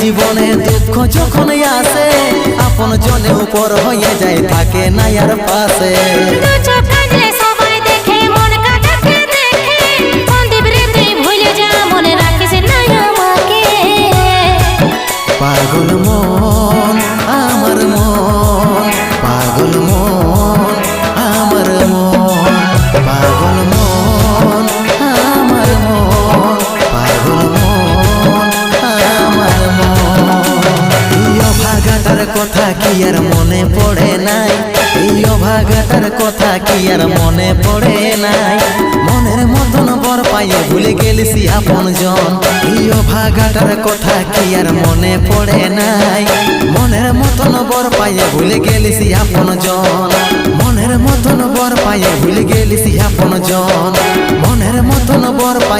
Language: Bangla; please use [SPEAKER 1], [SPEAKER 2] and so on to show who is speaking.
[SPEAKER 1] জীবনে দুঃখ যখন আসে আপন জনে উপর হয়ে যায় থাকে না আর পাশে পাগল মন আমার মন পাগল মন আমার মন পাগল মন আমার মন পাগল মন আমার মন এই অভাগাটার কথা কি আর মনে পড়ে নাই এই অভাগাটার কথা কি আর মনে পড়ে নাই মনের মতন বর পাইয়ে ভুলে গেলিসি আপন জন এই অভাগাটার কথা কি আর মনে পড়ে নাই মনের মতন বর পাইয়ে ভুলে গেলিসি আপন জন মনের মতন বর পাইয়ে ভুলে গেলিসি আপন জন মনের মতন বর পাইয়ে